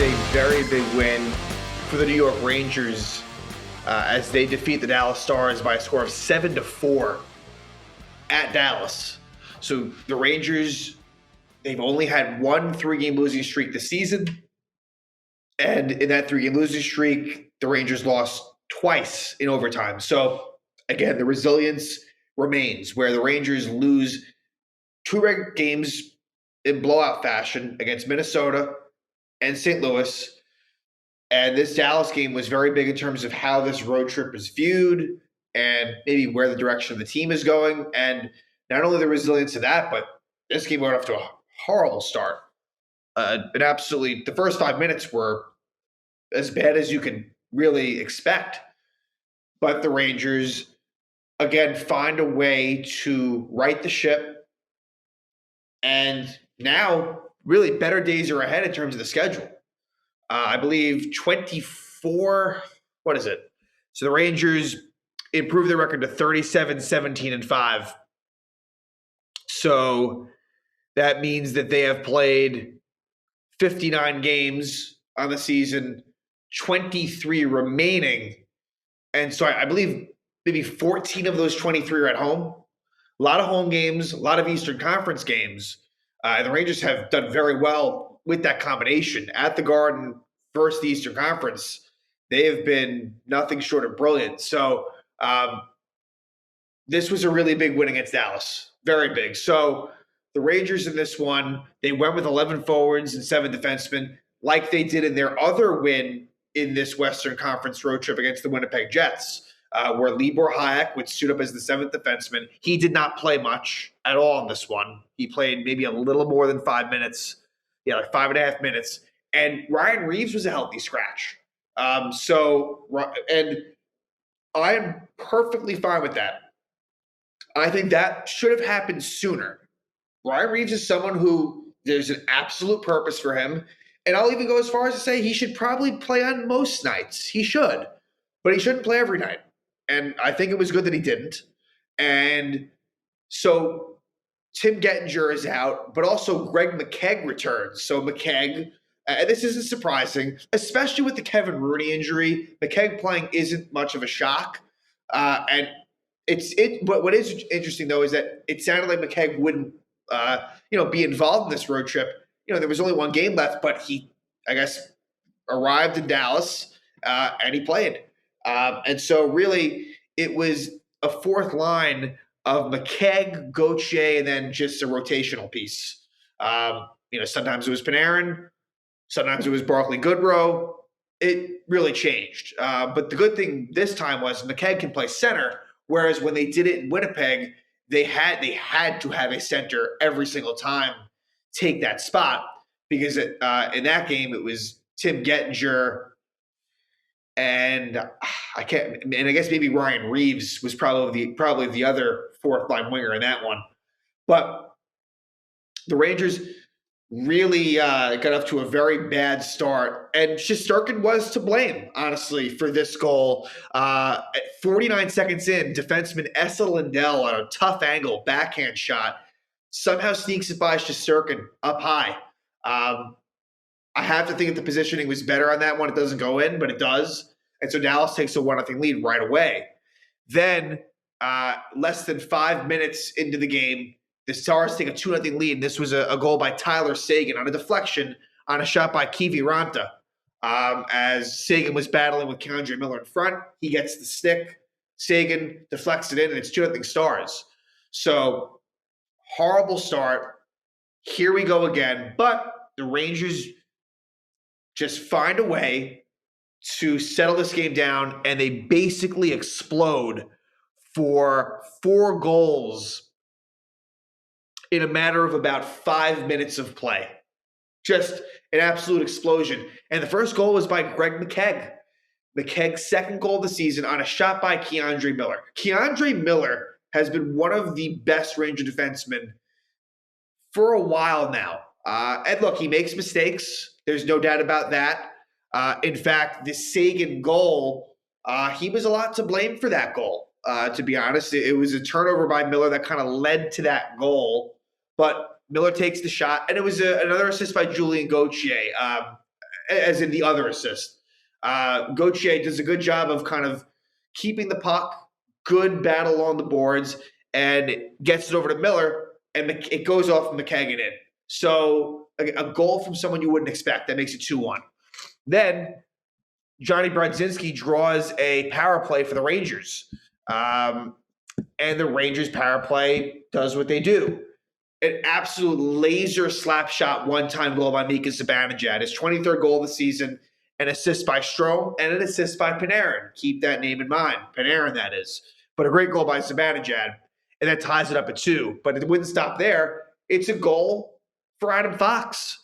a very big win for the New York Rangers as they defeat the Dallas Stars by a score of 7-4 at Dallas. So the Rangers, they've only had one 3-game losing streak this season. And in that 3-game losing streak, the Rangers lost twice in overtime. So again, the resilience remains where the Rangers lose 2 regular games in blowout fashion against Minnesota and St. Louis. And this Dallas game was very big in terms of how this road trip is viewed and maybe where the direction of the team is going. And not only the resilience of that, but this game went off to a horrible start. The first 5 minutes were as bad as you could really expect. But the Rangers, again, find a way to right the ship. And now, really better days are ahead in terms of the schedule. I believe 24, what is it? So the Rangers improved their record to 37-17-5. So that means that they have played 59 games on the season, 23 remaining. And so I believe maybe 14 of those 23 are at home. A lot of home games, a lot of Eastern Conference games. The Rangers have done very well with that combination. At the Garden versus the Eastern Conference, they have been nothing short of brilliant. So this was a really big win against Dallas. Very big. So the Rangers in this one, they went with 11 forwards and 7 defensemen like they did in their other win in this Western Conference road trip against the Winnipeg Jets. Where Libor Hayek would suit up as the 7th defenseman. He did not play much at all in this one. He played maybe a little more than 5 minutes. Yeah, like 5.5 minutes. And Ryan Reeves was a healthy scratch. And I'm perfectly fine with that. I think that should have happened sooner. Ryan Reeves is someone who there's an absolute purpose for him. And I'll even go as far as to say he should probably play on most nights. He should. But he shouldn't play every night. And I think it was good that he didn't. And so Tim Gettinger is out, but also Greg McKegg returns. So McKegg, and this isn't surprising, especially with the Kevin Rooney injury. McKegg playing isn't much of a shock. But what is interesting, though, is that it sounded like McKegg wouldn't be involved in this road trip. There was only one game left, but he, I guess, arrived in Dallas and he played. And so really it was a fourth line of McKegg, Gauthier, and then just a rotational piece. Sometimes it was Panarin, sometimes it was Barkley, Goodro. It really changed. But the good thing this time was McKegg can play center, whereas when they did it in Winnipeg, they had to have a center every single time take that spot because in that game it was Tim Gettinger. And I guess maybe Ryan Reeves was probably the other fourth line winger in that one. But the Rangers really got off to a very bad start. And Shesterkin was to blame, honestly, for this goal. 49 seconds in, defenseman Esa Lindell on a tough angle, backhand shot, somehow sneaks it by Shesterkin up high. I have to think that the positioning was better on that one. It doesn't go in, but it does. And so Dallas takes a 1-0 lead right away. Then, less than 5 minutes into the game, the Stars take a 2-0 lead. And this was a goal by Tyler Seguin on a deflection on a shot by Kivi Ranta. As Seguin was battling with K'Andre Miller in front, he gets the stick. Seguin deflects it in, and it's 2-0 Stars. So, horrible start. Here we go again. But the Rangers just find a way to settle this game down, and they basically explode for 4 goals in a matter of about 5 minutes of play. Just an absolute explosion. And the first goal was by Greg McKegg. McKegg's second goal of the season on a shot by K'Andre Miller. K'Andre Miller has been one of the best Ranger defensemen for a while now. And look, he makes mistakes. There's no doubt about that. In fact, the Seguin goal, he was a lot to blame for that goal. To be honest, it was a turnover by Miller that kind of led to that goal. But Miller takes the shot, and it was another assist by Julien Gauthier. as in the other assist. Gauthier does a good job of kind of keeping the puck, good battle on the boards, and gets it over to Miller, and it goes off McKagan in. So a goal from someone you wouldn't expect. That makes it 2-1. Then Johnny Brodzinski draws a power play for the Rangers. And the Rangers power play does what they do. An absolute laser slap shot one-time goal by Mika Zibanejad. His 23rd goal of the season, an assist by Strome, and an assist by Panarin. Keep that name in mind. Panarin, that is. But a great goal by Zibanejad. And that ties it up at 2. But it wouldn't stop there. It's a goal for Adam Fox.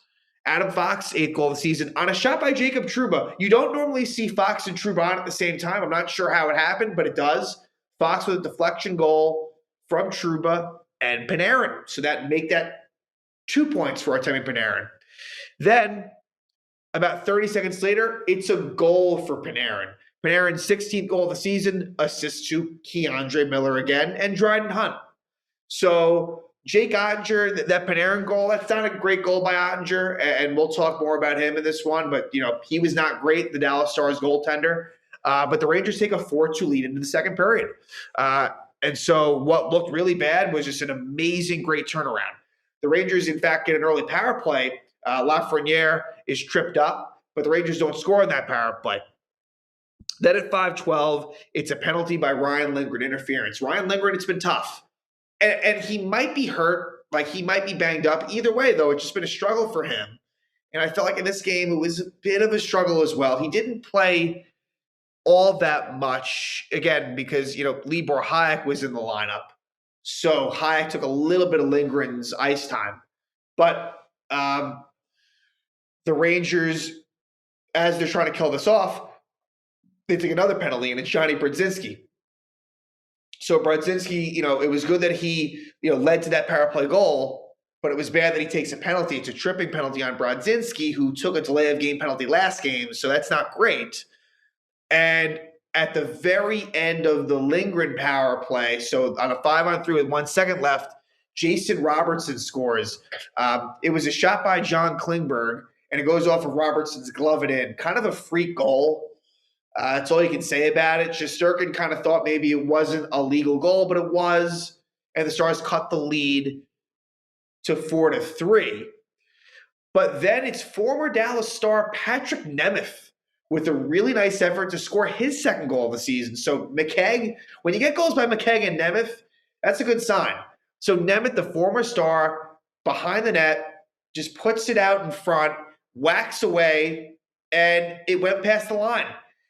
Adam Fox, 8th goal of the season, on a shot by Jacob Trouba. You don't normally see Fox and Trouba on at the same time. I'm not sure how it happened, but it does. Fox with a deflection goal from Trouba and Panarin. So make that 2 points for Artemi Panarin. Then, about 30 seconds later, it's a goal for Panarin. Panarin's 16th goal of the season, assist to Keandre Miller again, and Dryden Hunt. So Jake Ottinger, that Panarin goal, that's not a great goal by Ottinger, and we'll talk more about him in this one, but he was not great, the Dallas Stars goaltender. But the Rangers take a 4-2 lead into the second period. And so what looked really bad was just an amazing, great turnaround. The Rangers, in fact, get an early power play. Lafreniere is tripped up, but the Rangers don't score on that power play. Then at 5:12, it's a penalty by Ryan Lindgren, interference. Ryan Lindgren, it's been tough. And he might be hurt, like he might be banged up. Either way, though, it's just been a struggle for him. And I felt like in this game, it was a bit of a struggle as well. He didn't play all that much, again, because, Libor Hayek was in the lineup. So Hayek took a little bit of Lindgren's ice time. But the Rangers, as they're trying to kill this off, they take another penalty, and it's Johnny Brodzinski. So Brodzinski, it was good that he, led to that power play goal, but it was bad that he takes a penalty. It's a tripping penalty on Brodzinski, who took a delay of game penalty last game, so that's not great. And at the very end of the Lindgren power play, so on a 5-on-3 with 1 second left, Jason Robertson scores. It was a shot by John Klingberg, and it goes off of Robertson's glove and in. Kind of a freak goal. That's all you can say about it. Shesterkin kind of thought maybe it wasn't a legal goal, but it was. And the Stars cut the lead to 4-3. But then it's former Dallas Star Patrick Nemeth with a really nice effort to score his second goal of the season. So McKegg, when you get goals by McKegg and Nemeth, that's a good sign. So Nemeth, the former Star, behind the net, just puts it out in front, whacks away, and it went past the line.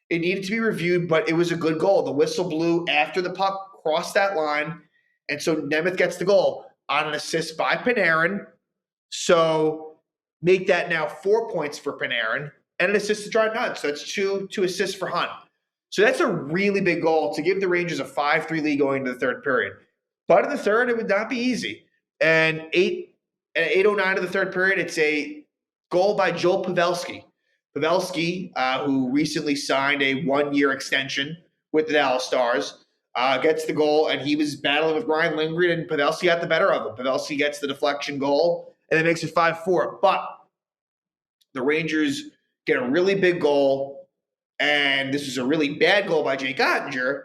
It needed to be reviewed, but it was a good goal. The whistle blew after the puck crossed that line, and so Nemeth gets the goal on an assist by Panarin. So make that now 4 points for Panarin and an assist to Dryden Hunt. So that's two assists for Hunt. So that's a really big goal to give the Rangers a 5-3 lead going into the third period. But in the third, it would not be easy. And at 8:09 of the third period, it's a goal by Joel Pavelski. Pavelski, who recently signed a 1-year extension with the Dallas Stars, gets the goal, and he was battling with Ryan Lindgren, and Pavelski got the better of him. Pavelski gets the deflection goal, and it makes it 5-4. But the Rangers get a really big goal, and this is a really bad goal by Jake Ottinger.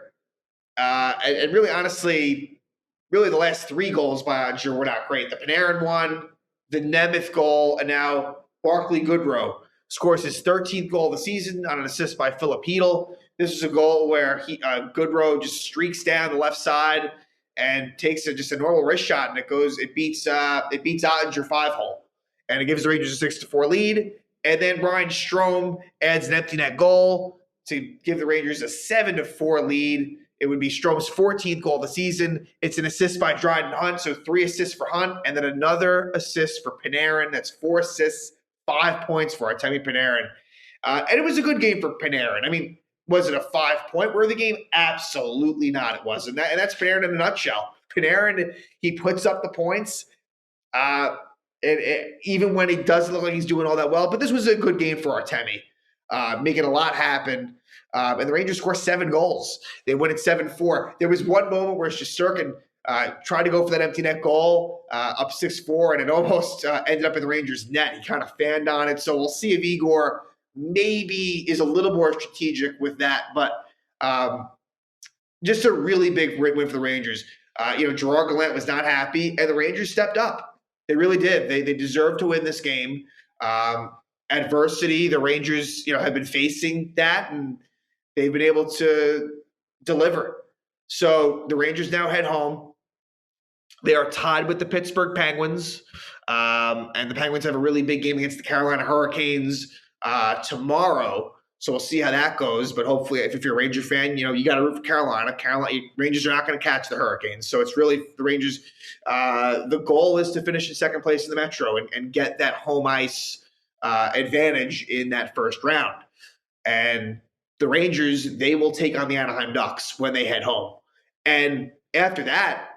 And really, honestly, really the last 3 goals by Ottinger were not great. The Panarin one, the Nemeth goal, and now Barkley Goodro scores his 13th goal of the season on an assist by Philip Headel. This is a goal where Goodrow just streaks down the left side and takes just a normal wrist shot, and it beats Ottinger 5-hole, and it gives the Rangers a 6-4 lead. And then Brian Strome adds an empty net goal to give the Rangers a 7-4 lead. It would be Strome's 14th goal of the season. It's an assist by Dryden Hunt, so 3 assists for Hunt, and then another assist for Panarin. That's 4 assists. 5 points for Artemi Panarin. And it was a good game for Panarin. I mean, was it a 5-point worthy game? Absolutely not. It wasn't. And that's Panarin in a nutshell. Panarin, he puts up the points, even when he doesn't look like he's doing all that well. But this was a good game for Artemi, making a lot happen. And the Rangers score 7 goals. They win at 7-4. There was one moment where Shesterkin tried to go for that empty net goal, up 6-4, and it almost ended up in the Rangers' net. He kind of fanned on it. So we'll see if Igor maybe is a little more strategic with that, but just a really big win for the Rangers. Gerard Gallant was not happy, and the Rangers stepped up. They really did. They deserved to win this game. Adversity, the Rangers, have been facing that, and they've been able to deliver. So the Rangers now head home. They are tied with the Pittsburgh Penguins, and the Penguins have a really big game against the Carolina Hurricanes tomorrow. So we'll see how that goes. But hopefully, if you're a Ranger fan, you got to root for Carolina. Rangers are not going to catch the Hurricanes. So it's really the Rangers. The goal is to finish in second place in the Metro and get that home ice advantage in that first round. And the Rangers, they will take on the Anaheim Ducks when they head home. And after that,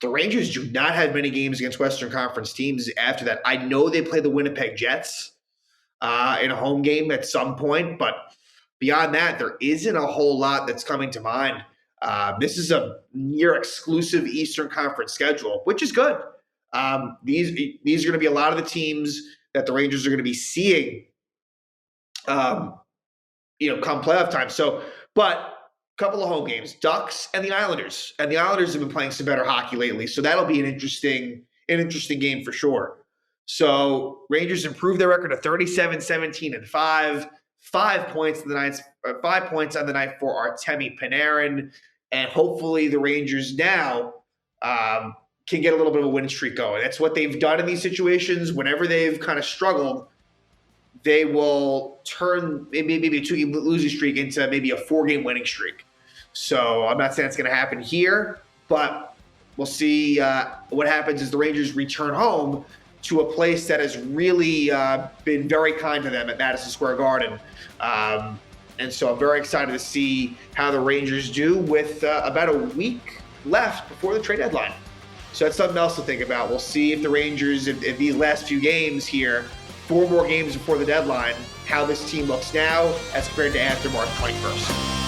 the Rangers do not have many games against Western Conference teams after that. I know they play the Winnipeg Jets in a home game at some point, but beyond that, there isn't a whole lot that's coming to mind. This is a near exclusive Eastern Conference schedule, which is good. These are going to be a lot of the teams that the Rangers are going to be seeing, come playoff time. But a couple of home games, Ducks and the Islanders. And the Islanders have been playing some better hockey lately, so that'll be an interesting game for sure. So Rangers improved their record to 37-17-5, 5 points on the night for Artemi Panarin, and hopefully the Rangers now can get a little bit of a winning streak going. That's what they've done in these situations. Whenever they've kind of struggled, they will turn maybe a 2-game losing streak into maybe a 4-game winning streak. So I'm not saying it's going to happen here, but we'll see what happens as the Rangers return home to a place that has really been very kind to them at Madison Square Garden. And so I'm very excited to see how the Rangers do with about a week left before the trade deadline. So that's something else to think about. We'll see if the Rangers, if these last few games here, 4 more games before the deadline, how this team looks now as compared to after March 21st.